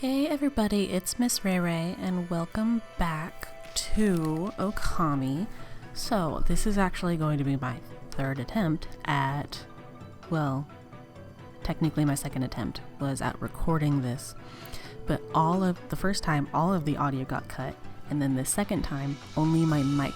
Hey everybody, it's MsRheyRhey and welcome back to Okami. So this is actually going to be my third attempt at, well, technically my second attempt was at recording this, but the first time all of the audio got cut, and then the second time only my mic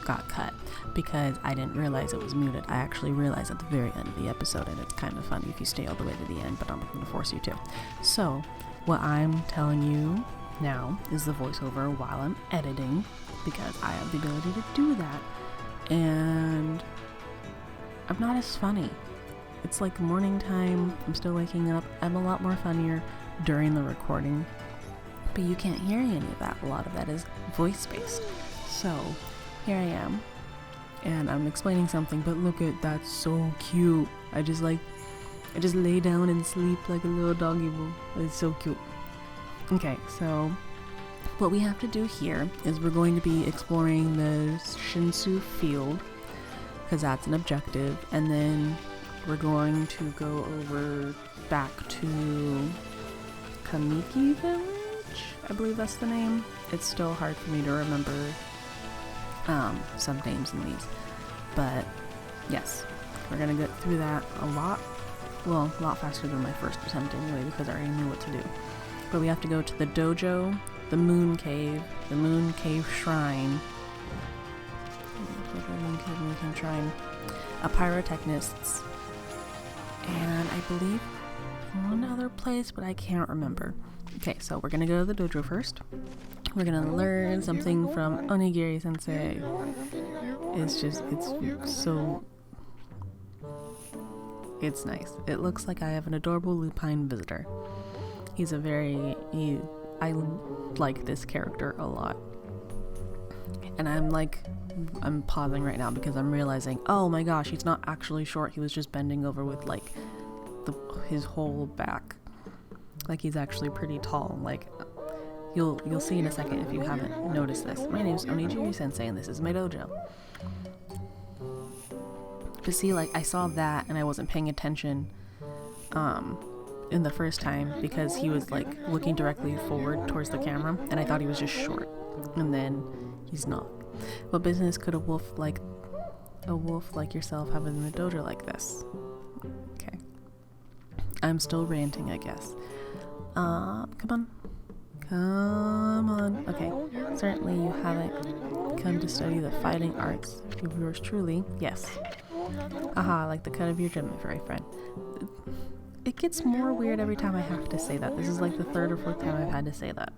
got cut because I didn't realize it was muted. I actually realized at the very end of the episode, and it's kind of funny if you stay all the way to the end, but I'm not going to force you to. So what I'm telling you now is the voiceover while I'm editing, because I have the ability to do that, and I'm not as funny. It's like morning time, I'm still waking up. I'm a lot more funnier during the recording, but you can't hear any of that. A lot of that is voice-based. So here I am, and I'm explaining something, but look at that's so cute. I just lay down and sleep like a little doggy boo. It's so cute. Okay, so what we have to do here is we're going to be exploring the Shinsu field, because that's an objective, and then we're going to go over back to Kamiki Village, I believe that's the name. It's still hard for me to remember some names in these, but yes, we're gonna get through that a lot faster than my first attempt anyway, because I already knew what to do. But we have to go to the dojo, the moon cave shrine, a pyrotechnist's, and I believe one other place, but I can't remember. Okay, so we're gonna go to the dojo first. We're gonna learn something from Onigiri sensei. It's nice. It looks like I have an adorable lupine visitor. I like this character a lot. And I'm pausing right now because I'm realizing, oh my gosh, he's not actually short. He was just bending over with his whole back. Like, he's actually pretty tall. Like, you'll see in a second if you haven't noticed this. My name's Onigiri sensei and this is my dojo. But see, I saw that and I wasn't paying attention in the first time because he was looking directly forward towards the camera, and I thought he was just short, and then he's not. What business could a wolf like yourself have in a dojo like this? Okay, I'm still ranting, I guess. Come on. Okay, certainly you haven't come to study the fighting arts of yours truly. Yes. Aha, like the cut of your gym, my furry friend. It gets more weird every time I have to say that. This is like the third or fourth time I've had to say that.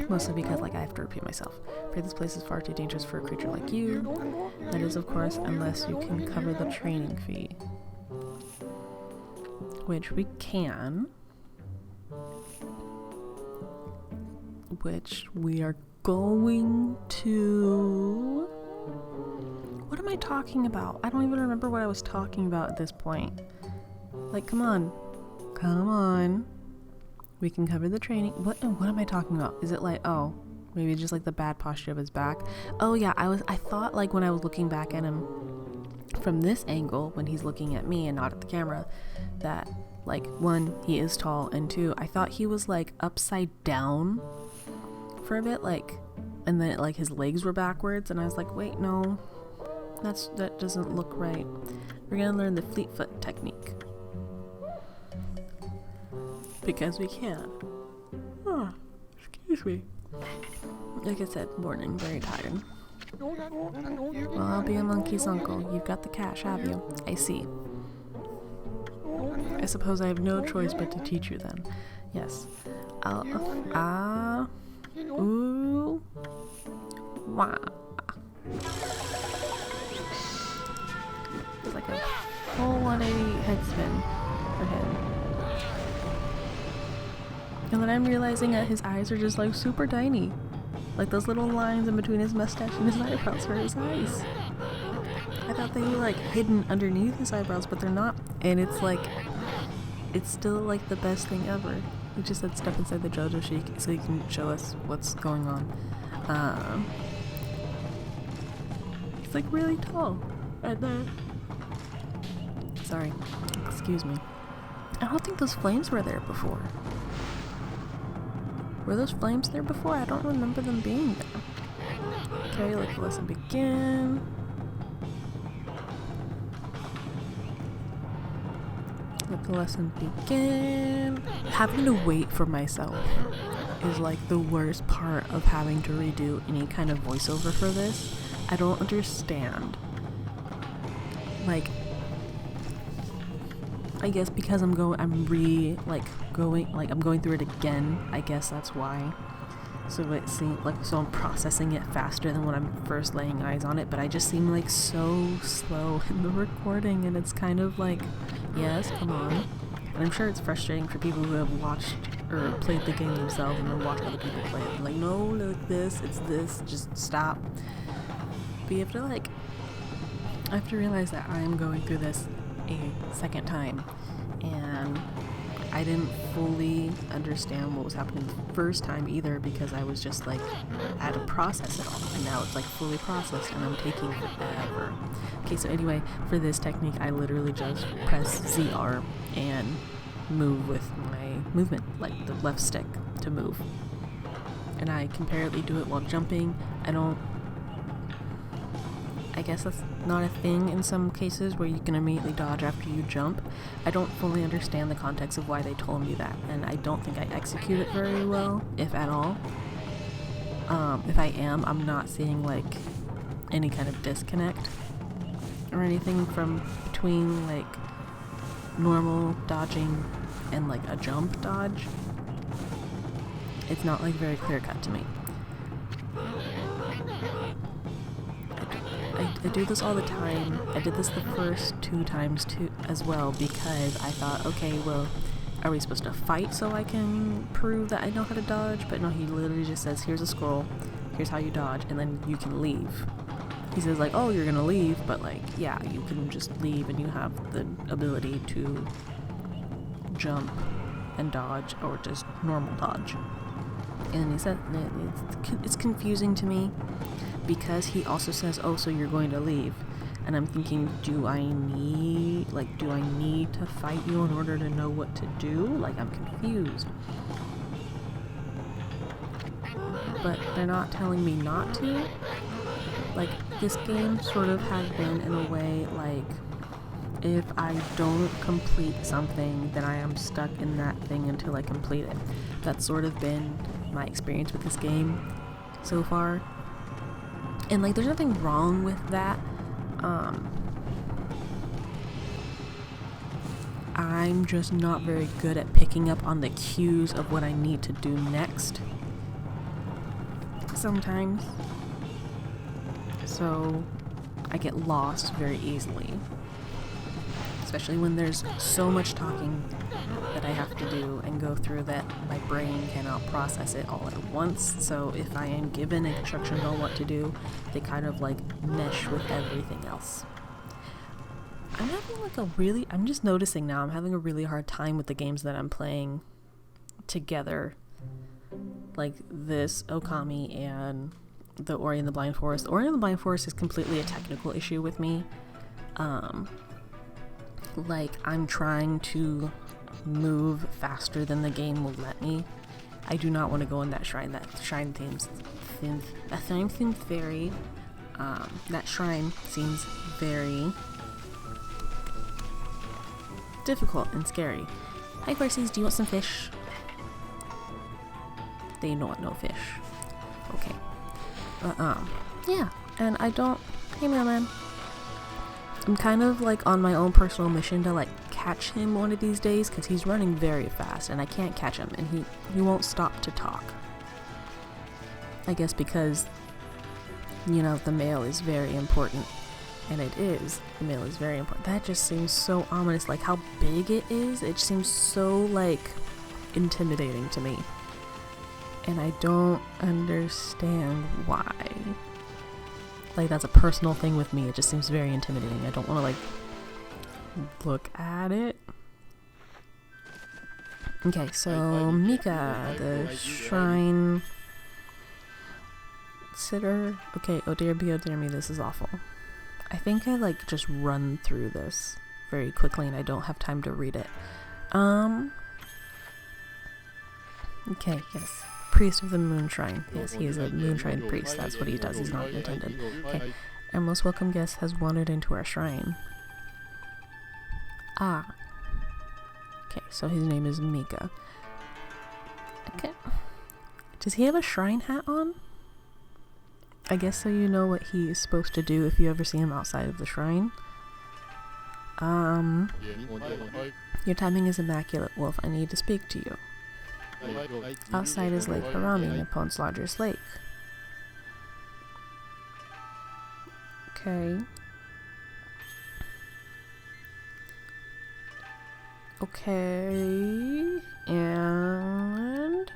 Mostly because I have to repeat myself. For this place is far too dangerous for a creature like you. That is, of course, unless you can cover the training fee. Which we can. Which we are going to... What am I talking about? I don't even remember what I was talking about at this point. Come on. We can cover the training. What am I talking about? Is it maybe just the bad posture of his back? Oh yeah, I thought when I was looking back at him from this angle, when he's looking at me and not at the camera, that one, he is tall, and two, I thought he was upside down for a bit, and then his legs were backwards, and I was wait, no, that doesn't look right. We're gonna learn the fleet foot technique because we can. Oh, excuse me. Like I said, morning, very tired. Well, I'll be a monkey's uncle. You've got the cash, have you? I see. I suppose I have no choice but to teach you then. Yes. Ooh. Wah. It's like a full 180 head spin for him. And then I'm realizing that his eyes are just super tiny. Those little lines in between his mustache and his eyebrows are his eyes. I thought they were hidden underneath his eyebrows, but they're not. And it's it's still the best thing ever. He just said step inside the dojo so he can show us what's going on. He's really tall right there. Sorry, excuse me. I don't think those flames were there before. Were those flames there before? I don't remember them being there. Okay, let the lesson begin. Let the lesson begin. Having to wait for myself is like the worst part of having to redo any kind of voiceover for this. I don't understand. Like, I guess because I'm going through it again. I guess that's why. So it seems like, so I'm processing it faster than when I'm first laying eyes on it, but I just seem like so slow in the recording, and it's kind of like, yes, come on. And I'm sure it's frustrating for people who have watched or played the game themselves and then watch other people play it. I'm like, no, like this, it's this, just stop. But you have to I have to realize that I am going through this a second time, and I didn't fully understand what was happening the first time either, because I was just like, I had to process it all, and now it's like fully processed and I'm taking forever. Okay, so anyway, for this technique I literally just press ZR and move with my movement, like the left stick to move. And I can apparently do it while jumping. I guess that's not a thing in some cases where you can immediately dodge after you jump. I don't fully understand the context of why they told me that, and I don't think I execute it very well, if at all. If I am, I'm not seeing like any kind of disconnect or anything from between like normal dodging and like a jump dodge. It's not like very clear cut to me. I do this all the time. I did this the first 2 times too as well, because I thought, okay, well, are we supposed to fight so I can prove that I know how to dodge? But no, he literally just says, here's a scroll, here's how you dodge, and then you can leave. He says like, oh, you're gonna leave, but like, yeah, you can just leave and you have the ability to jump and dodge, or just normal dodge. And he said it's confusing to me, because he also says, oh, so you're going to leave. And I'm thinking, do I need to fight you in order to know what to do? Like, I'm confused. But they're not telling me not to. Like, this game sort of has been, in a way, like, if I don't complete something, then I am stuck in that thing until I complete it. That's sort of been my experience with this game so far. And like, there's nothing wrong with that. I'm just not very good at picking up on the cues of what I need to do next sometimes. So I get lost very easily, especially when there's so much talking that I have to do and go through that my brain cannot process it all at once. So if I am given instructions on what to do, they kind of like mesh with everything else. I'm just noticing now I'm having a really hard time with the games that I'm playing together, like this Okami and the Ori and the Blind Forest. Ori and the Blind Forest is completely a technical issue with me. Like, I'm trying to move faster than the game will let me. I do not want to go in that shrine. That shrine seems very that shrine seems very difficult and scary. Hi horsies, do you want some fish? They don't want no fish. Okay. Yeah, and I don't, hey mailman. I'm kind of like on my own personal mission to like catch him one of these days, because he's running very fast and I can't catch him, and he won't stop to talk. I guess because, you know, the mail is very important, and it is. The mail is very important. That just seems so ominous, like how big it is. It seems so like intimidating to me, and I don't understand why. Like, that's a personal thing with me. It just seems very intimidating. I don't want to like look at it. Okay, so Mika, the shrine sitter. Okay, oh dear me, this is awful. I think I like just run through this very quickly and I don't have time to read it. Okay, yes. Priest of the Moon Shrine. Yes, he is a Moon Shrine priest. That's what he does. He's not an attendant. Okay. Our most welcome guest has wandered into our shrine. Ah. Okay, so his name is Mika. Okay. Does he have a shrine hat on? I guess so you know what he is supposed to do if you ever see him outside of the shrine. Your timing is immaculate, Wolf. I need to speak to you. Outside is Lake Harami, Nippon's largest lake. Okay. Okay. And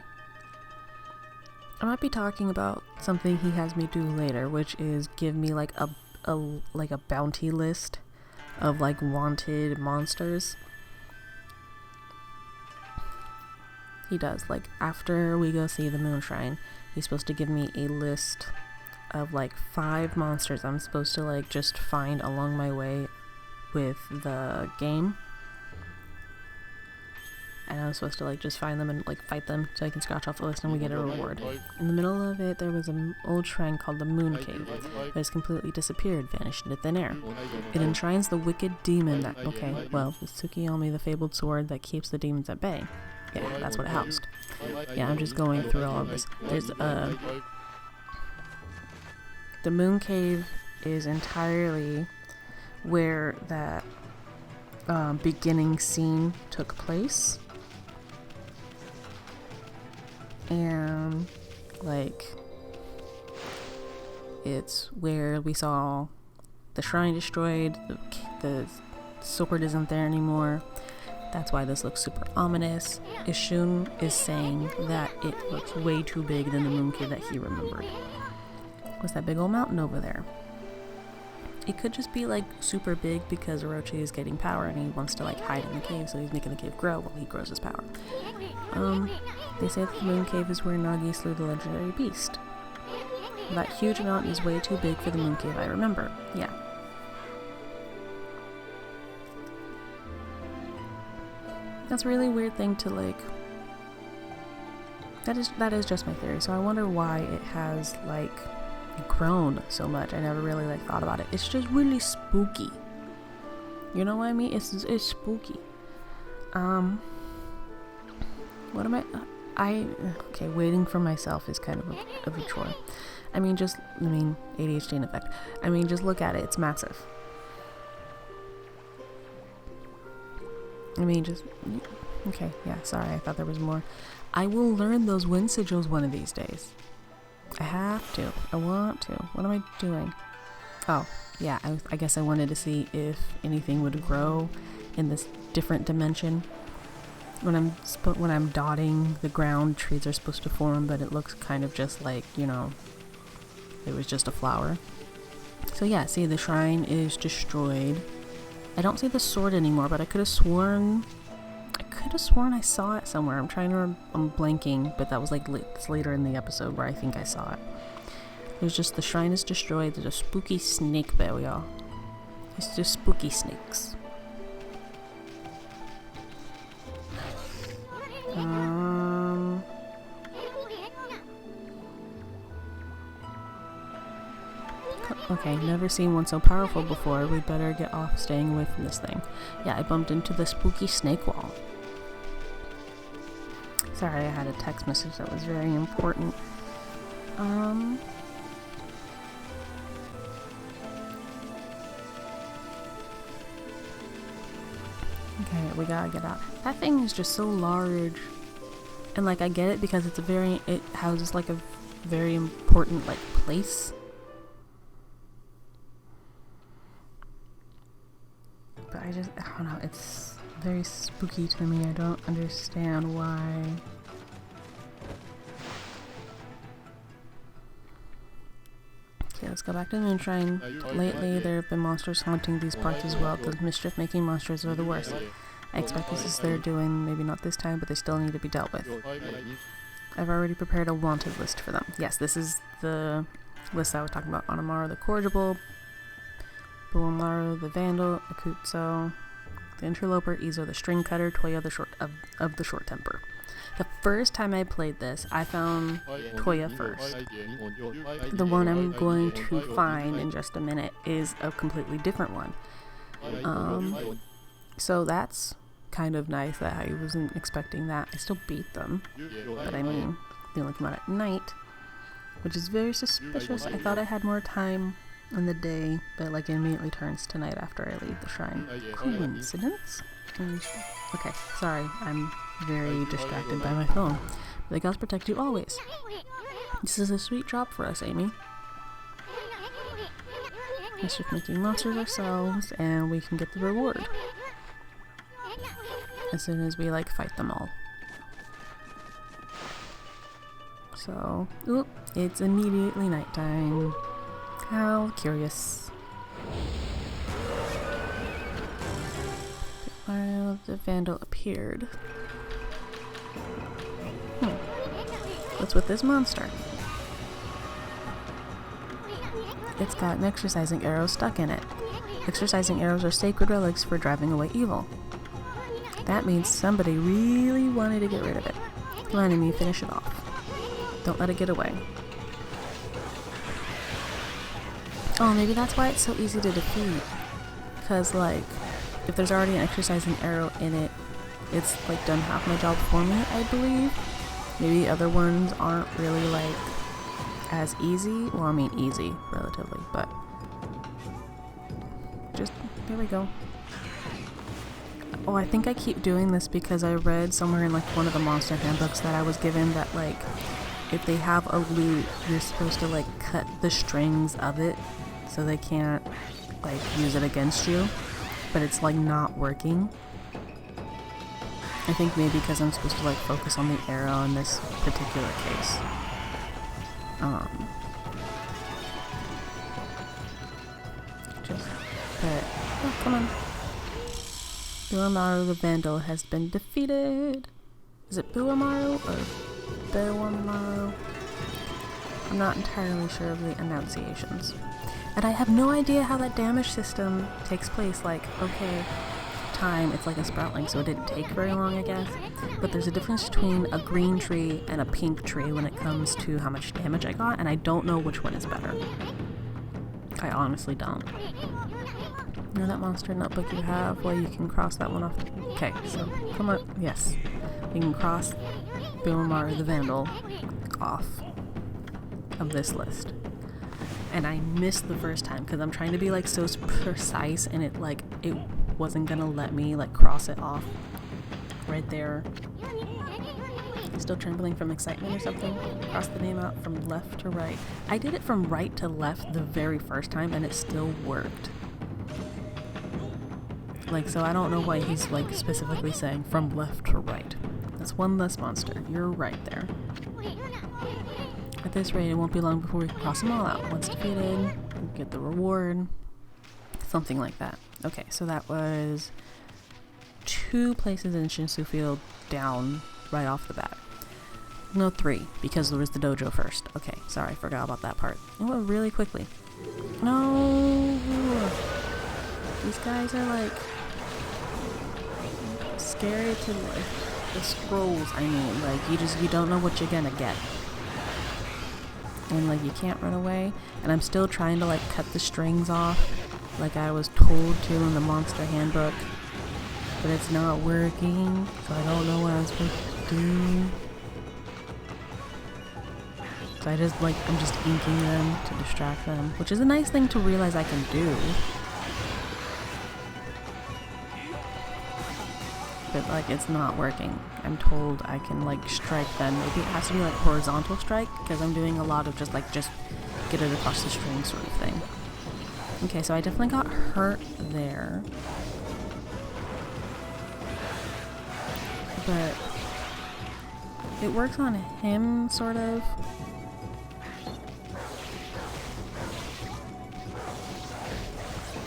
I might be talking about something he has me do later, which is give me like a bounty list of like wanted monsters. He does, like, after we go see the Moon Shrine, he's supposed to give me a list of like 5 monsters I'm supposed to like just find along my way with the game. And I'm supposed to like just find them and like fight them so I can scratch off the list and we get a reward. In the middle of it, there was an old shrine called the Moon Cave. It has completely disappeared, vanished into thin air. It enshrines the wicked demon that, okay, well, the Tsukiyomi, the fabled sword that keeps the demons at bay. Yeah, that's what it housed. Yeah, I'm just going through all of this. There's the Moon Cave is entirely where that beginning scene took place. And like it's where we saw the shrine destroyed, the sword isn't there anymore. That's why this looks super ominous. Ishun is saying that it looks way too big than the Moon Cave that he remembered. What's that big old mountain over there? It could just be like super big because Orochi is getting power and he wants to like hide in the cave, so he's making the cave grow while he grows his power. They say that the Moon Cave is where Nagi slew the legendary beast. That huge mountain is way too big for the Moon Cave I remember. Yeah. That's a really weird thing to like. That is just my theory. So I wonder why it has like grown so much. I never really like thought about it. It's just really spooky. You know what I mean? It's spooky. What am I? Okay, waiting for myself is kind of a chore. ADHD in effect. Just look at it. It's massive. Okay, yeah, sorry, I thought there was more. I will learn those wind sigils one of these days. I have to. I want to. What am I doing? Oh, yeah, I guess I wanted to see if anything would grow in this different dimension. When I'm dotting the ground, trees are supposed to form, but it looks kind of just like, it was just a flower. So yeah, see, the shrine is destroyed. I don't see the sword anymore, but I could have sworn I saw it somewhere. I'm blanking, but that was like later in the episode where I think I saw it. There's just, the shrine is destroyed. There's a spooky snake there, y'all. It's just spooky snakes. Okay, never seen one so powerful before. We better get off staying away from this thing. Yeah, I bumped into the spooky snake wall. Sorry, I had a text message that was very important. Okay, we gotta get out. That thing is just so large. And like, I get it because it houses like a very important like place. But I don't know, it's very spooky to me. I don't understand why. Okay, let's go back to the Moon Shrine. Lately, there have been monsters haunting these parts as well. Those mischief-making monsters are the worst. I expect this is their doing, maybe not this time, but they still need to be dealt with. I've already prepared a wanted list for them. Yes, this is the list I was talking about. Onamaru the Corrigible, Buomaru the Vandal, Akutsu the Interloper, Izo the String Cutter, Toya the Short Temper. The first time I played this, I found Toya first. The one I'm going to find in just a minute is a completely different one. So that's kind of nice that I wasn't expecting that. I still beat them, but I mean, they only come out at night, which is very suspicious. I thought I had more time in the day, but like it immediately turns to night after I leave the shrine. Coincidence? Okay, sorry, I'm very distracted by my phone. The gods protect you always. This is a sweet job for us, Amy. Let's just making monsters ourselves, and we can get the reward as soon as we like fight them all. So, oop, it's immediately nighttime. How curious. The vandal appeared. What's with this monster? It's got an exorcising arrow stuck in it. Exorcising arrows are sacred relics for driving away evil. That means somebody really wanted to get rid of it. Come on, Amy, finish it off. Don't let it get away. Oh, maybe that's why it's so easy to defeat. Because, like, if there's already an exorcising arrow in it, it's, like, done half my job for me, I believe. Maybe other ones aren't really, like, as easy. Well, I mean, easy, relatively, but just, here we go. Oh, I think I keep doing this because I read somewhere in, like, one of the monster handbooks that I was given that, like, if they have a loot, you're supposed to, like, cut the strings of it so they can't, like, use it against you, but it's, like, not working. I think maybe because I'm supposed to, like, focus on the arrow in this particular case. Oh, come on. Buamaru the Vandal has been defeated. Is it Buamaru or Buamaru? I'm not entirely sure of the enunciations. And I have no idea how that damage system takes place. Like, okay, time, it's like a sproutling, so it didn't take very long, I guess. But there's a difference between a green tree and a pink tree when it comes to how much damage I got, and I don't know which one is better. I honestly don't. You know that monster notebook you have? Well, you can cross that one off. Okay, so come on. Yes. You can cross Buamaru the Vandal off of this list. And I missed the first time because I'm trying to be like so precise, and it wasn't gonna let me like cross it off right there. Still trembling from excitement or something? Cross the name out from left to right. I did it from right to left the very first time and it still worked. Like, so I don't know why he's like specifically saying from left to right. That's one less monster. You're right there. At this rate, it won't be long before we can cross them all out. Once defeated, we'll get the reward. Something like that. Okay, so that was 2 places in Shinsu Field down right off the bat. No, 3, because there was the dojo first. Okay, sorry, forgot about that part. It went really quickly. No! These guys are like scary to like the scrolls, I mean, like you don't know what you're gonna get. And like you can't run away, and I'm still trying to like cut the strings off like I was told to in the monster handbook, but it's not working, so I don't know what I'm supposed to do. So I'm just inking them to distract them, which is a nice thing to realize I can do. But like it's not working. I'm told I can like strike them. Maybe it has to be like horizontal strike, because I'm doing a lot of just get it across the string sort of thing. Okay, so I definitely got hurt there. But it works on him, sort of.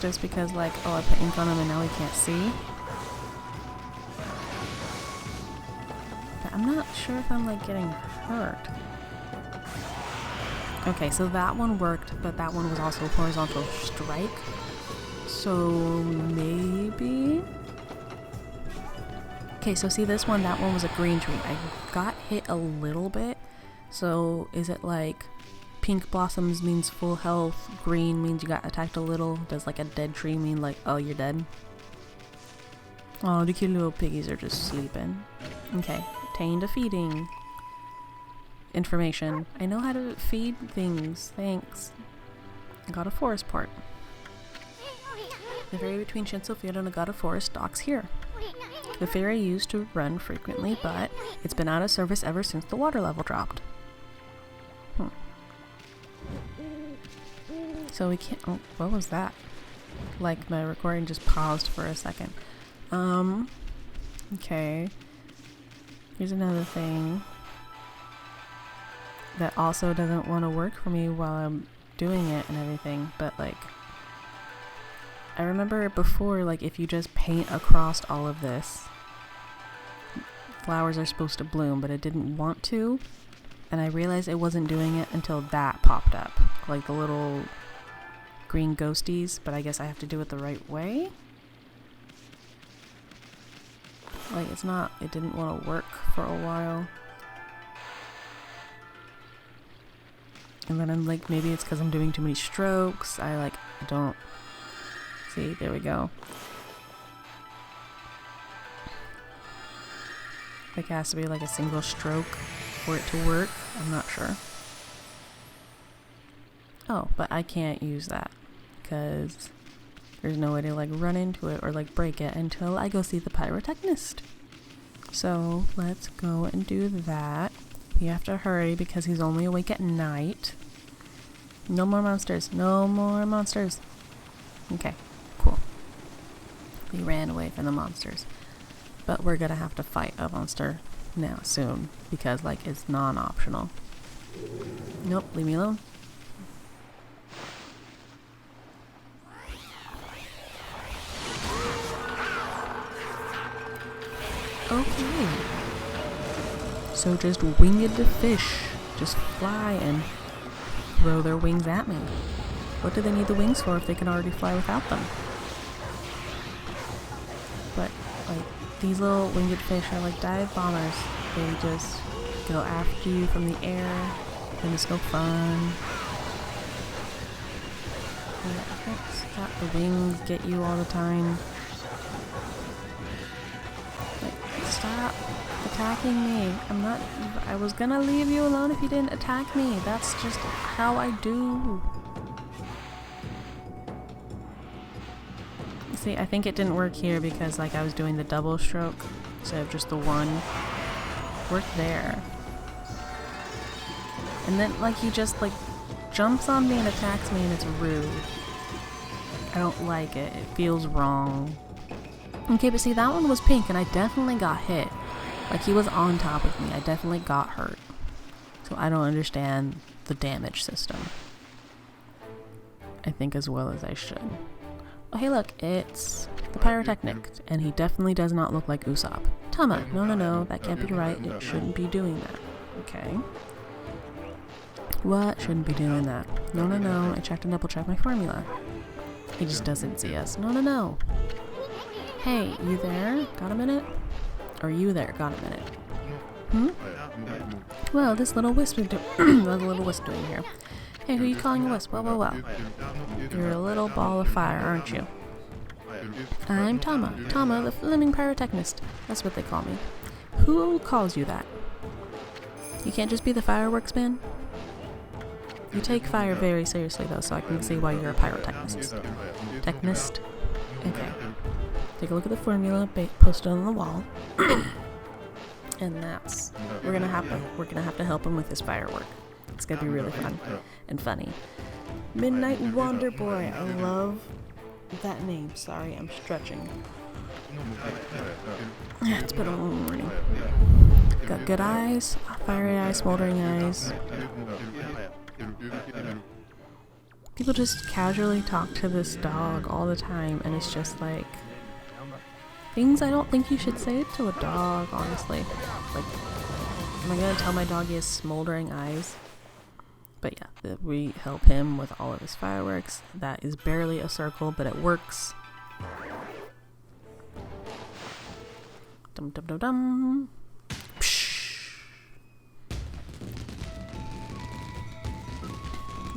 Just because, like, oh, I put ink on him and now he can't see. But I'm not sure if I'm, like, getting hurt. Okay, so that one worked, but that one was also a horizontal strike. So maybe Okay, so see this one, that one was a green tree. I got hit a little bit. So is it like pink blossoms means full health, green means you got attacked a little? Does like a dead tree mean like, oh, you're dead? Oh, the cute little piggies are just sleeping. Okay, obtained a feeding information. I know how to feed things, thanks. I got a forest part. The ferry between Shinselfield and the God of Forest docks here. The ferry used to run frequently, but it's been out of service ever since the water level dropped. So we can't... Oh, what was that? Like, my recording just paused for a second. Okay. Here's another thing that also doesn't want to work for me while I'm doing it and everything, but like... I remember before, like, if you just paint across all of this, flowers are supposed to bloom, but it didn't want to, and I realized it wasn't doing it until that popped up, like the little green ghosties, but I guess I have to do it the right way. Like, it didn't want to work for a while. And then I'm like, maybe it's because I'm doing too many strokes. I don't... See, there we go. Like, it has to be like a single stroke for it to work. I'm not sure. Oh, but I can't use that because there's no way to like run into it or like break it until I go see the pyrotechnist. So let's go and do that. We have to hurry because he's only awake at night. No more monsters. No more monsters. Okay. Cool. We ran away from the monsters. But we're gonna have to fight a monster now soon because like it's non-optional. Nope, leave me alone. Okay. So just winged fish just fly and throw their wings at me. What do they need the wings for if they can already fly without them? But, like, these little winged fish are like dive bombers. They just go after you from the air, and it's no fun. The wings get you all the time. Like, stop attacking me. I was gonna leave you alone if you didn't attack me. That's just how I do. See, I think it didn't work here because like I was doing the double stroke instead of just the one. Worked there. And then like he just like jumps on me and attacks me and it's rude. I don't like it. It feels wrong. Okay, but see that one was pink and I definitely got hit. Like he was on top of me. I definitely got hurt. So I don't understand the damage system. I think as well as I should. Oh, hey look, it's the pyrotechnic, and he definitely does not look like Usopp. Tama, no, that can't be right, it shouldn't be doing that. Okay. What? Shouldn't be doing that. No, I checked and double checked my formula. He just doesn't see us. No. Hey, you there? Got a minute? Or you there? Got a minute? Well, this little wisp is doing here. Hey, who are you calling a wisp? Well. You're a little ball of fire, aren't you? I'm Tama, the flaming pyrotechnist. That's what they call me. Who calls you that? You can't just be the fireworks man? You take fire very seriously though, so I can see why you're a pyrotechnist. Technist? Okay. Take a look at the formula, post it on the wall. And that's... We're gonna have to help him with his firework. It's gonna be really fun and funny. Midnight Wonder Boy. I love that name. Sorry, I'm stretching. It's been a long morning. Got good eyes, fiery eyes, smoldering eyes. People just casually talk to this dog all the time, and it's just like things I don't think you should say to a dog, honestly. Like, am I gonna tell my dog he has smoldering eyes? But yeah, we help him with all of his fireworks. That is barely a circle, but it works. Dum dum dum dum.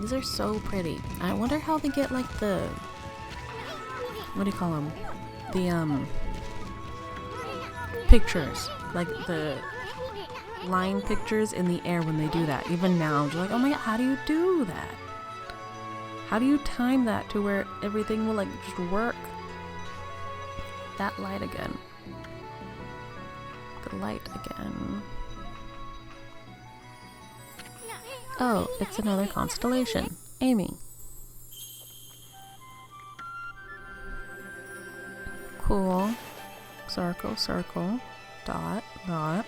These are so pretty. I wonder how they get like the, what do you call them? The pictures, like the line pictures in the air when they do that. Even now, I'm just like, oh my god, how do you do that? How do you time that to where everything will like just work? That light again. The light again. Oh, it's another constellation. Amy. Cool. Circle, circle. Dot, dot.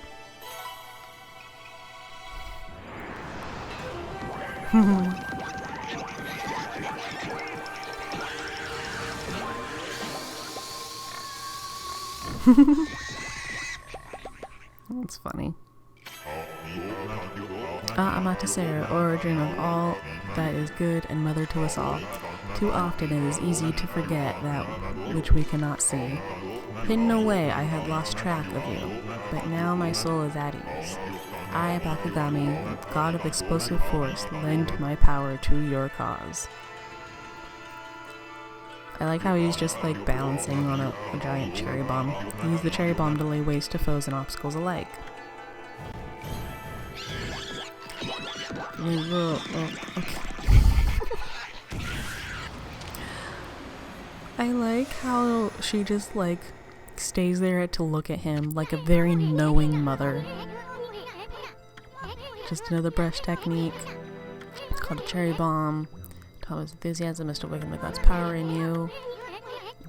That's funny. Amaterasu, origin of all that is good and mother to us all. Too often it is easy to forget that which we cannot see. Hidden away I had lost track of you, but now my soul is at ease. I, Bakugami, god of explosive force, lend my power to your cause. I like how he's just like balancing on a giant cherry bomb. Use the cherry bomb to lay waste to foes and obstacles alike. Okay. I like how she just like stays there to look at him like a very knowing mother. Just another brush technique. It's called a cherry bomb. Thomas' enthusiasm is to awaken the god's power in you.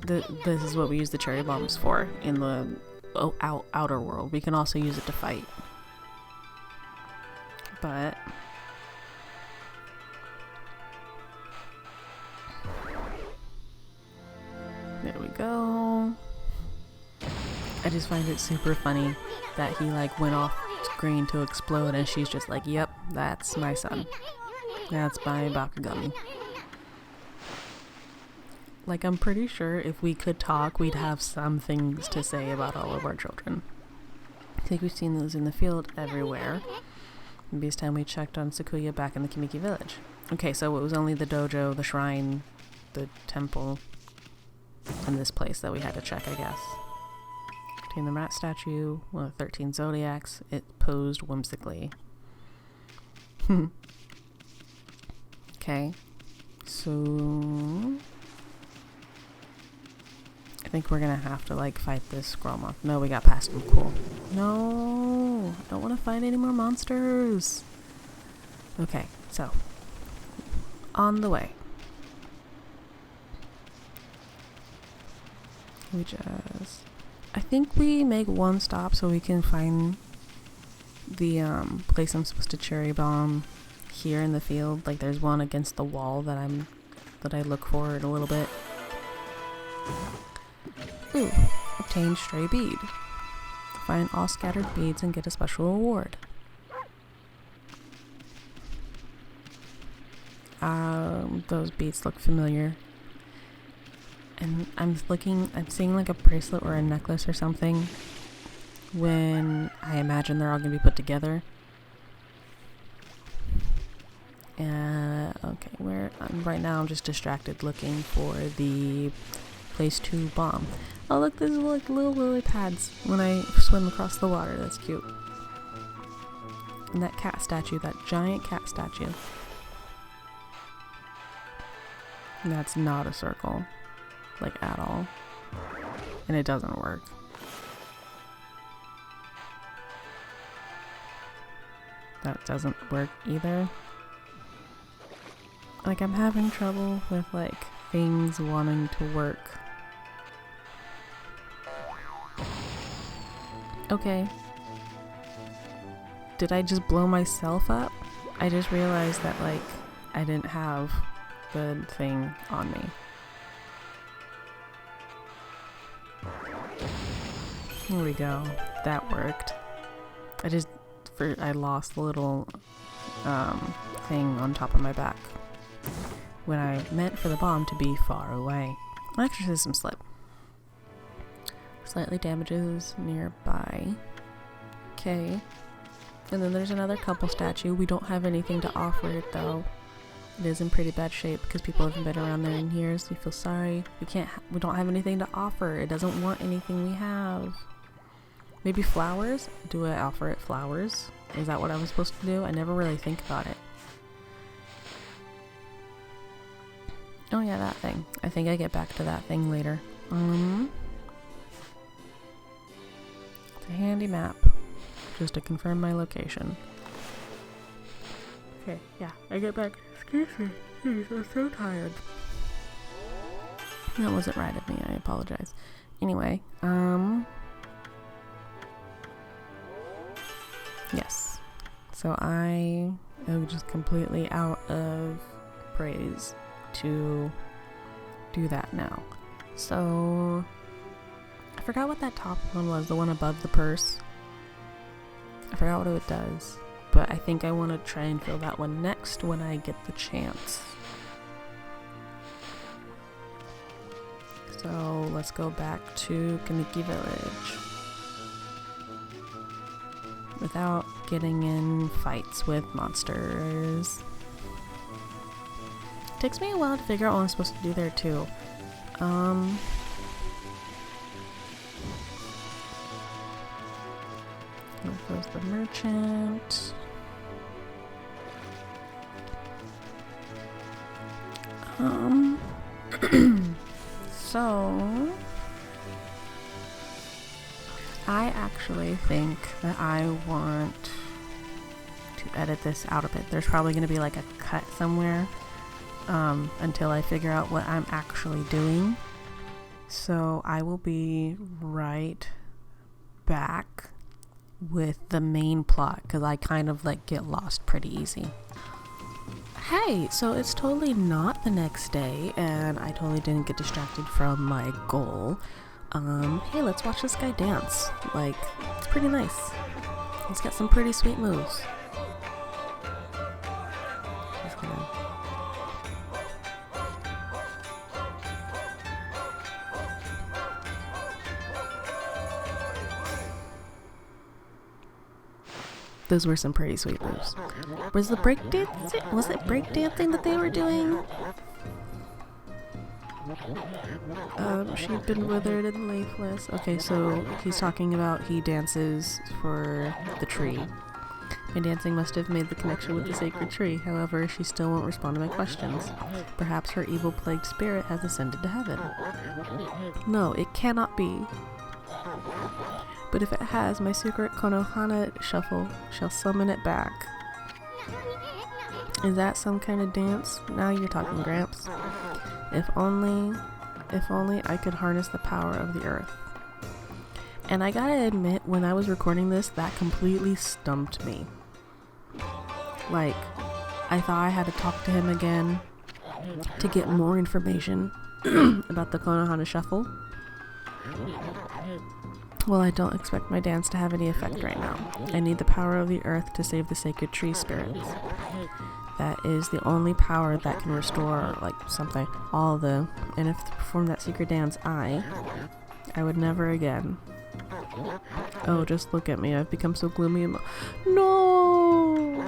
This is what we use the cherry bombs for in the outer world. We can also use it to fight. But there we go. I just find it super funny that he like went off screen to explode and she's just like, yep, that's my son. That's my Bakugami. Like, I'm pretty sure if we could talk, we'd have some things to say about all of our children. I think we've seen those in the field everywhere. Maybe it's time we checked on Sakuya back in the Kimiki village. Okay, so it was only the dojo, the shrine, the temple, and this place that we had to check, I guess. Contain the rat statue, one of the 13 zodiacs. It posed whimsically. Okay, so I think we're gonna have to like fight this squirrel monster. No, we got past him. Cool. No, I don't want to fight any more monsters. Okay, so on the way. We just, I think we make one stop so we can find the place I'm supposed to cherry bomb here in the field. Like there's one against the wall that I look for in a little bit. Ooh, obtain stray bead. Find all scattered beads and get a special reward. Those beads look familiar. And I'm seeing like a bracelet or a necklace or something when I imagine they're all gonna be put together. Okay, right now I'm just distracted looking for the place to bomb. Oh look, there's like little lily pads when I swim across the water. That's cute. And that cat statue, that giant cat statue. And that's not a circle, like at all. And it doesn't work. That doesn't work either. Like I'm having trouble with like things wanting to work. Okay. Did I just blow myself up? I just realized that like I didn't have the thing on me. Here we go. That worked. I lost the little thing on top of my back when I meant for the bomb to be far away. Exorcism slip. slightly damages nearby. Okay. And then there's another couple statue. We don't have anything to offer it though. It is in pretty bad shape because people haven't been around there in years. We feel sorry. We don't have anything to offer. It doesn't want anything we have. Maybe flowers? Do I offer it flowers? Is that what I was supposed to do? I never really think about it. Oh yeah, that thing. I think I get back to that thing later. It's a handy map. Just to confirm my location. Okay, yeah, I get back. Excuse me. Jeez, I'm so tired. That wasn't right of me, I apologize. Anyway, yes. So I am just completely out of praise to do that now. So I forgot what that top one was, the one above the purse. I forgot what it does, but I think I want to try and fill that one next when I get the chance. So let's go back to Kamiki Village without getting in fights with monsters. It takes me a while to figure out what I'm supposed to do there too. There goes the merchant. So I actually think that I want to edit this out a bit. There's probably going to be like a cut somewhere until I figure out what I'm actually doing. So I will be right back with the main plot because I kind of like get lost pretty easy. Hey, so it's totally not the next day and I totally didn't get distracted from my goal. Hey, let's watch this guy dance. Like, it's pretty nice. He's got some pretty sweet moves. Just gonna... Those were some pretty sweet moves. Was it breakdancing that they were doing? She'd been withered and leafless. Okay, so he's talking about he dances for the tree. My dancing must have made the connection with the sacred tree. However, she still won't respond to my questions. Perhaps her evil plagued spirit has ascended to heaven. No, it cannot be. But if it has, my secret Konohana shuffle shall summon it back. Is that some kind of dance? Now you're talking, Gramps. If only I could harness the power of the earth. And I gotta admit, when I was recording this, that completely stumped me. Like, I thought I had to talk to him again to get more information about the Konohana shuffle. Well, I don't expect my dance to have any effect right now. I need the power of the earth to save the sacred tree spirits. That is the only power that can restore, like, something. All of the... And if to perform that secret dance, I would never again. Oh, just look at me. I've become so gloomy and... No!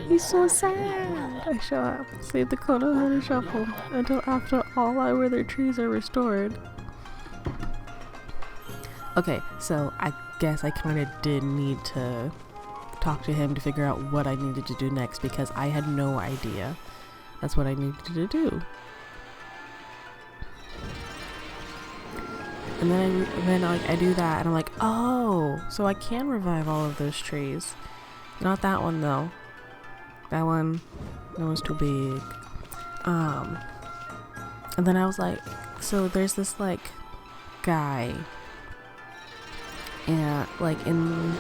He's so sad! I shall save the Konohana shuffle until after all our withered trees are restored. Okay, so I guess I kind of did need to talk to him to figure out what I needed to do next because I had no idea that's what I needed to do. And then I do that and I'm like, oh, so I can revive all of those trees. Not that one though. That one's too big. And then I was like, so there's this like guy, and like in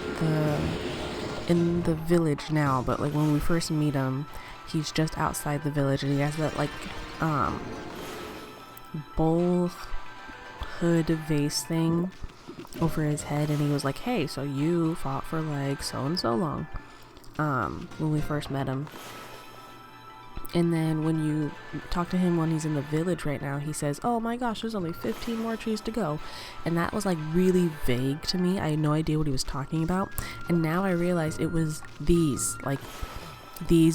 the village now, but like when we first meet him, he's just outside the village and he has that like bowl hood vase thing over his head, and he was like, hey, so you fought for like so and so long when we first met him. And then when you talk to him when he's in the village right now, he says, oh my gosh, there's only 15 more trees to go. And that was like really vague to me. I had no idea what he was talking about. And now I realize it was these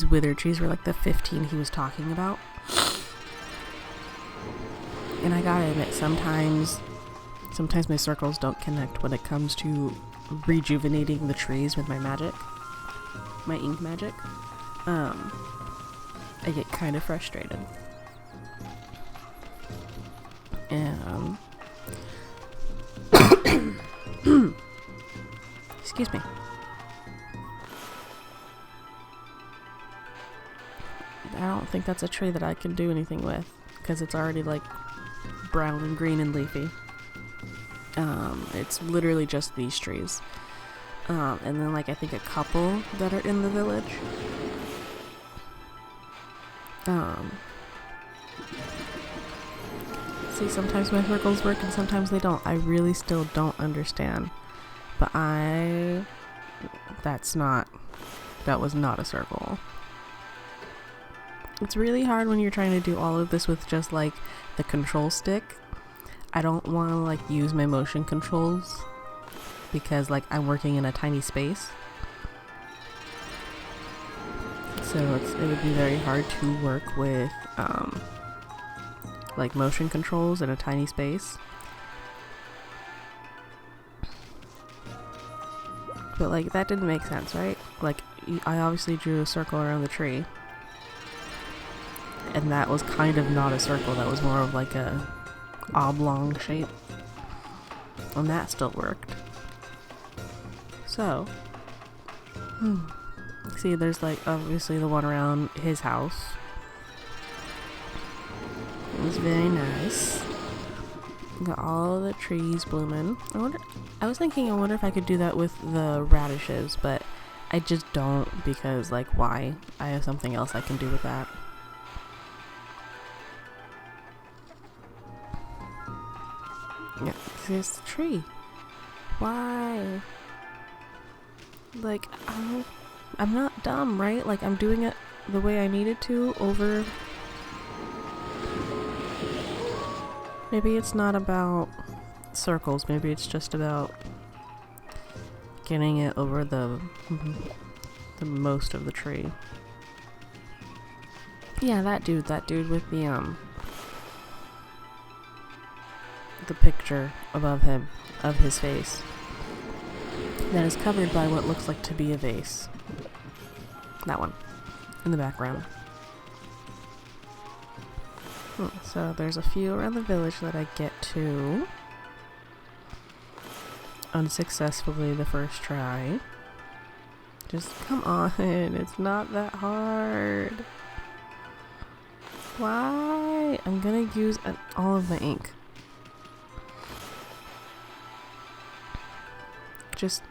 withered trees were like the 15 he was talking about. And I gotta admit, sometimes my circles don't connect when it comes to rejuvenating the trees with my magic, my ink magic. I get kind of frustrated. And excuse me. I don't think that's a tree that I can do anything with because it's already like brown and green and leafy. It's literally just these trees. And then like I think a couple that are in the village. See, sometimes my circles work and sometimes they don't. I really still don't understand. But that was not a circle. It's really hard when you're trying to do all of this with just like the control stick. I don't want to like use my motion controls because like I'm working in a tiny space. So it would be very hard to work with like motion controls in a tiny space. But like that didn't make sense, right? Like I obviously drew a circle around the tree. And that was kind of not a circle, that was more of like a oblong shape. And that still worked. So, see, there's like obviously the one around his house. It was very nice. Got all the trees blooming. I was thinking, I wonder if I could do that with the radishes, but I just don't because like why? I have something else I can do with that. Yeah, here's the tree. Why? Like, I'm not dumb, right? Like, I'm doing it the way I needed to over... Maybe it's not about circles. Maybe it's just about getting it over the most of the tree. Yeah, that dude with the picture above him of his face that is covered by what looks like to be a vase. That one in the background. So there's a few around the village that I get to unsuccessfully the first try. Just come on, it's not that hard. Why? I'm gonna use all of my ink. Just,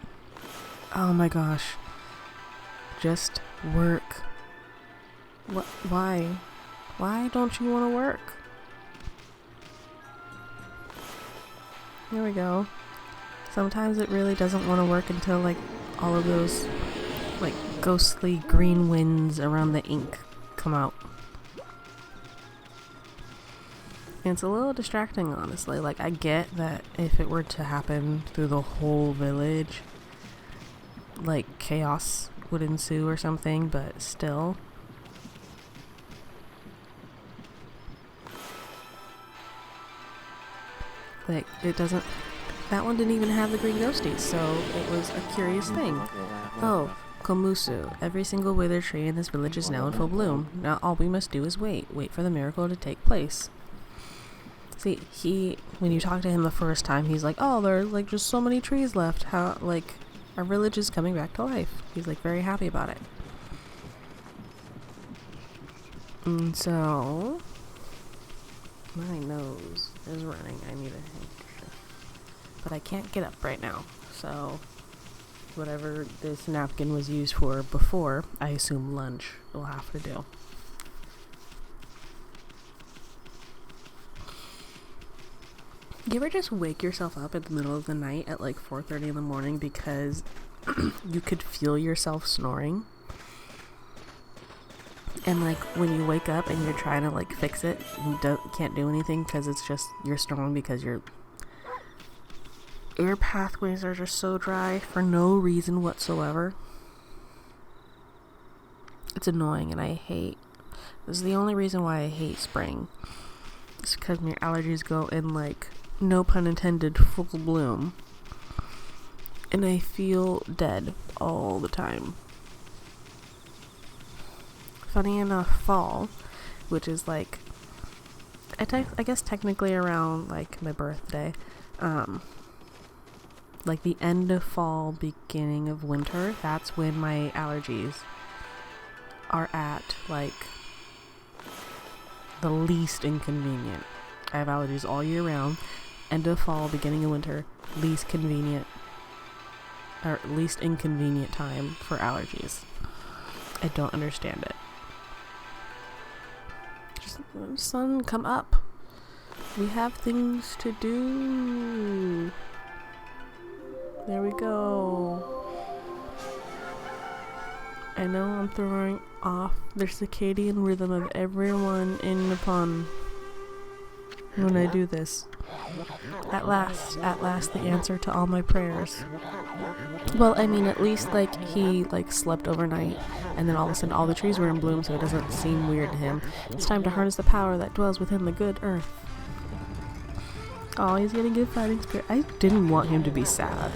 oh my gosh, just work. What? Why? Why don't you want to work? There we go. Sometimes it really doesn't want to work until like all of those like ghostly green winds around the ink come out. And it's a little distracting, honestly. Like, I get that if it were to happen through the whole village, like, chaos would ensue or something, but still. Like, it doesn't... That one didn't even have the green ghosties, so it was a curious thing. Oh, Komusu. Every single withered tree in this village is now in full bloom. Now all we must do is wait for the miracle to take place. See, when you talk to him the first time, he's like, oh, there's like just so many trees left. How, like, our village is coming back to life. He's like very happy about it. And so, my nose is running. I need a handkerchief. But I can't get up right now. So, whatever this napkin was used for before, I assume lunch will have to do. You ever just wake yourself up in the middle of the night at like 4:30 in the morning because you could feel yourself snoring? And like when you wake up and you're trying to like fix it, you can't do anything because it's just you're strong because your pathways are just so dry for no reason whatsoever. It's annoying, and I hate. This is the only reason why I hate spring. It's because my allergies go in like, no pun intended, full bloom, and I feel dead all the time. Funny enough, fall, which is like, I guess technically around like my birthday, like the end of fall, beginning of winter, that's when my allergies are at like the least inconvenient. I have allergies all year round. End of fall, beginning of winter, least convenient or least inconvenient time for allergies. I don't understand it. Just, sun, come up. We have things to do. There we go. I know I'm throwing off the circadian rhythm of everyone in Nippon when I do this. At last, the answer to all my prayers. Well, I mean, at least, like, he, like, slept overnight, and then all of a sudden all the trees were in bloom, so it doesn't seem weird to him. It's time to harness the power that dwells within the good earth. Oh, he's getting good fighting spirit. I didn't want him to be sad.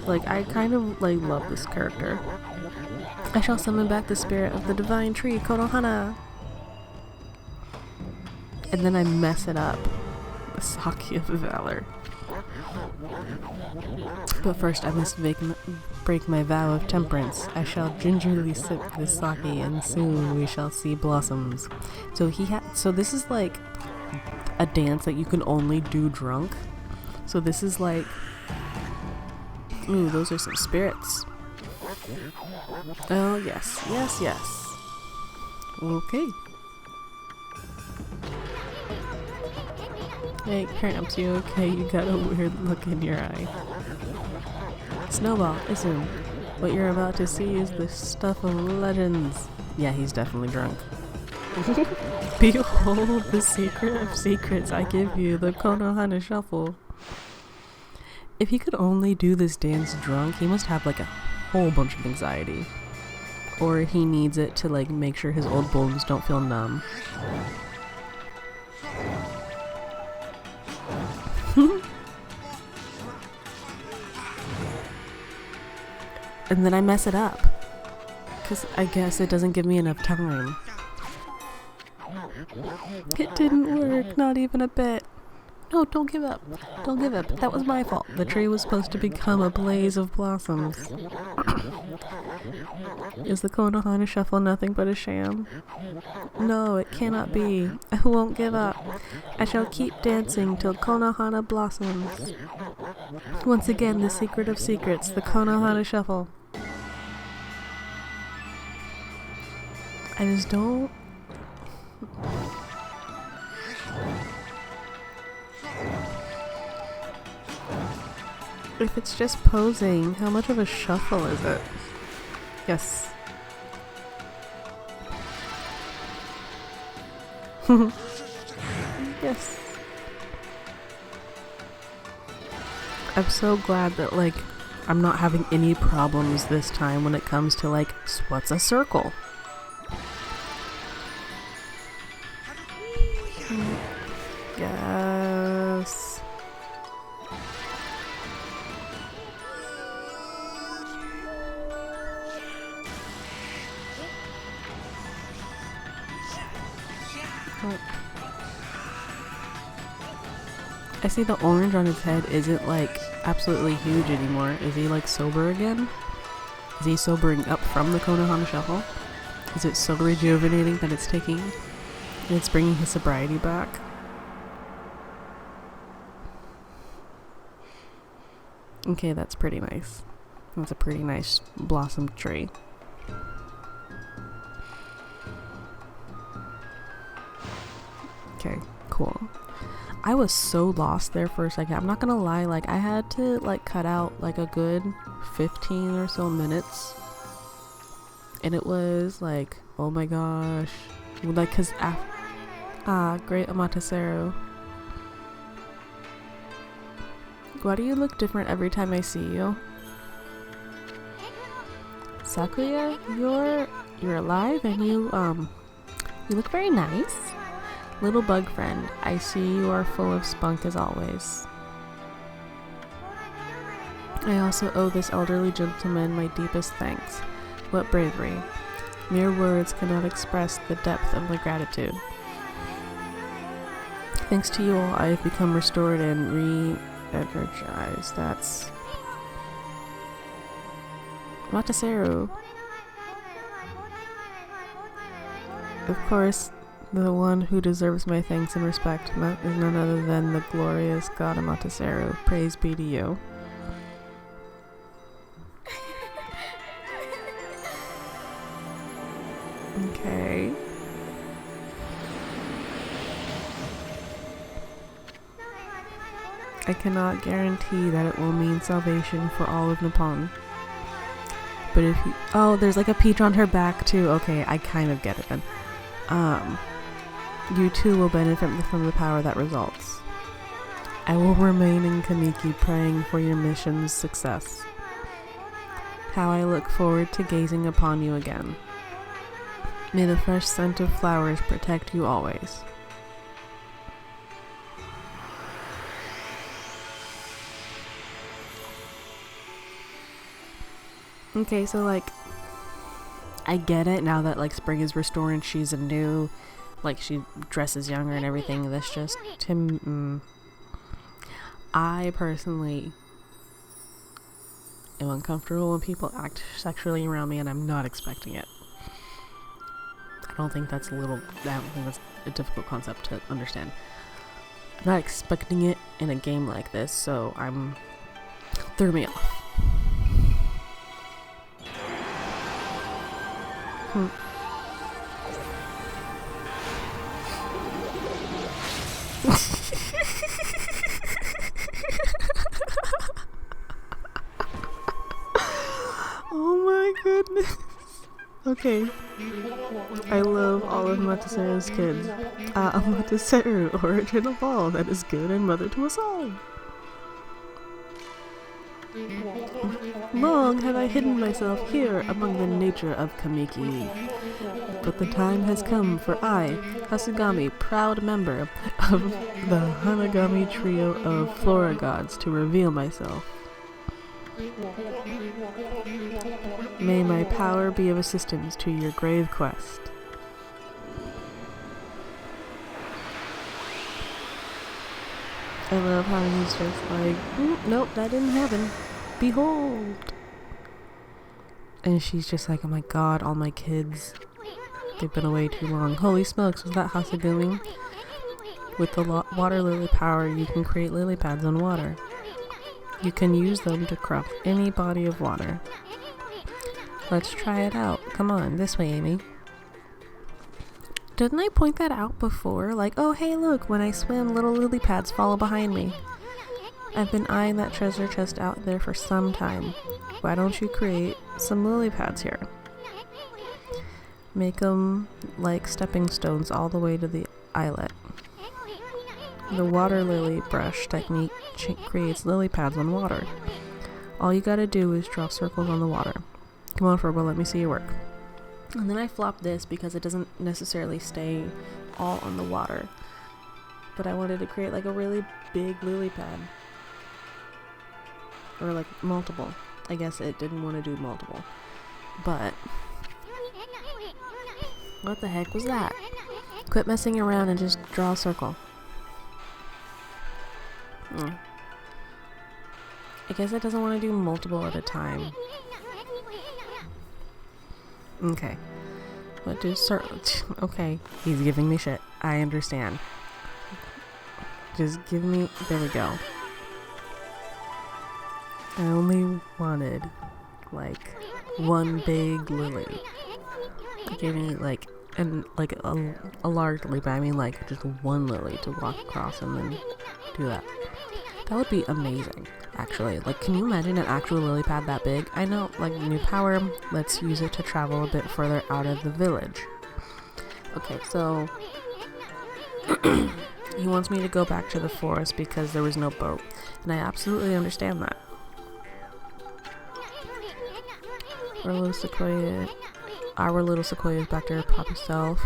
Like, I kind of, like, love this character. I shall summon back the spirit of the divine tree, Konohana. And then I mess it up. The Sake of Valor. But first I must break my vow of temperance. I shall gingerly sip this sake, and soon we shall see blossoms. So so this is like a dance that you can only do drunk. So this is like, ooh, those are some spirits. Oh yes, yes, yes. Okay. Hey, Cramps, you okay? You got a weird look in your eye. Snowball, listen. What you're about to see is the stuff of legends. Yeah, he's definitely drunk. Behold the secret of secrets I give you, the Konohana Shuffle. If he could only do this dance drunk, he must have like a whole bunch of anxiety. Or he needs it to like make sure his old bones don't feel numb. And then I mess it up. Because I guess it doesn't give me enough time. It didn't work, not even a bit. No, don't give up. Don't give up. That was my fault. The tree was supposed to become a blaze of blossoms. Is the Konohana Shuffle nothing but a sham? No, it cannot be. I won't give up. I shall keep dancing till Konohana blossoms. Once again, the secret of secrets, the Konohana Shuffle. I just don't... If it's just posing, how much of a shuffle is it? Yes. Yes. I'm so glad that, like, I'm not having any problems this time when it comes to, like, what's a circle? Yes. I see the orange on his head isn't like absolutely huge anymore. Is he like sober again? Is he sobering up from the Konohana Shuffle? Is it so rejuvenating that it's taking... It's bringing his sobriety back? Okay, that's pretty nice. That's a pretty nice blossom tree. Okay, cool. I was so lost there for a second. I'm not gonna lie, like I had to like cut out like a good 15 or so minutes and it was like, oh my gosh, like, cause great Amaterasu. Why do you look different every time I see you? Sakuya, you're alive, and you look very nice. Little bug friend, I see you are full of spunk as always. I also owe this elderly gentleman my deepest thanks. What bravery. Mere words cannot express the depth of my gratitude. Thanks to you all, I have become restored and re-energized. That's... Wataseru. Of course, the one who deserves my thanks and respect is none other than the glorious god Amaterasu. Praise be to you. Okay. I cannot guarantee that it will mean salvation for all of Nippon. But if you... Oh, there's like a peach on her back too. Okay, I kind of get it then. You too will benefit from the power that results. I will remain in Kamiki praying for your mission's success. How I look forward to gazing upon you again. May the fresh scent of flowers protect you always. Okay, so like, I get it now that like spring is restored and she's a new, like she dresses younger and everything. That's just I personally am uncomfortable when people act sexually around me, and I'm not expecting it. I don't think that's a difficult concept to understand. I'm not expecting it in a game like this, so threw me off. Oh my goodness. Okay. I love all of Amaterasu's kids. Amaterasu, origin of all that is good and mother to us all. Long have I hidden myself here among the nature of Kamiki. But the time has come for I, Hasugami, proud member of the Hanagami trio of flora gods, to reveal myself. May my power be of assistance to your grave quest. I love how he's just like, nope, that didn't happen. Behold. And she's just like, oh my god, all my kids, they've been away too long. Holy smokes, was that Hasugami? With the water lily power, you can create lily pads on water. You can use them to crop any body of water. Let's try it out. Come on, this way, Amy. Didn't I point that out before? Like, oh hey look, when I swim, little lily pads follow behind me. I've been eyeing that treasure chest out there for some time. Why don't you create some lily pads here? Make them like stepping stones all the way to the islet. The water lily brush technique creates lily pads on water. All you gotta do is draw circles on the water. Come on, Furbo, let me see your work. And then I flop this because it doesn't necessarily stay all on the water. But I wanted to create like a really big lily pad. Or like multiple. I guess it didn't want to do multiple. But what the heck was that? Quit messing around and just draw a circle. I guess it doesn't want to do multiple at a time. Okay. What do okay, he's giving me shit. I understand. Just give me... There we go. I only wanted, like, one big lily. Like, I mean, like, and, like, a large lily, but I mean, like, just one lily to walk across and then do that. That would be amazing. Actually, like, can you imagine an actual lily pad that big? I know, like, new power, let's use it to travel a bit further out of the village. Okay, so he wants me to go back to the forest because there was no boat, and I absolutely understand that. Our little sequoia is back to her proper self.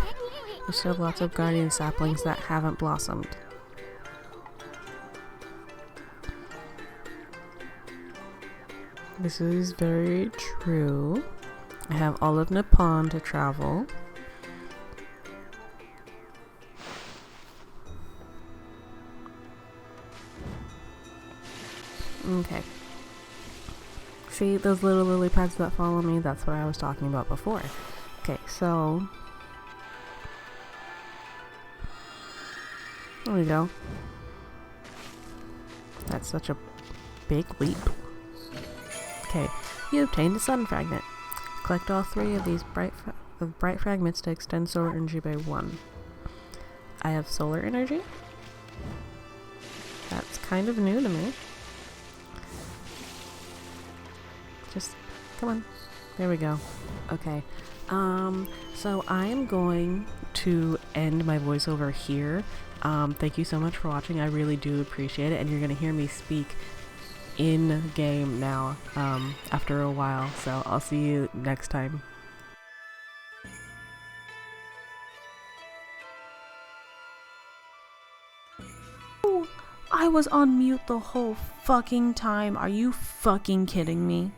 We still have lots of guardian saplings that haven't blossomed. This is very true. I have all of Nippon to travel. Okay. See those little lily pads that follow me? That's what I was talking about before. Okay, so there we go. That's such a big leap. Okay, you obtained a sun fragment. Collect all 3 of these bright fragments to extend solar energy by 1. I have solar energy. That's kind of new to me. Just, come on. There we go. Okay. So I am going to end my voiceover here. Thank you so much for watching. I really do appreciate it. And you're going to hear me speak in game now, after a while. So I'll see you next time. I was on mute the whole fucking time. Are you fucking kidding me?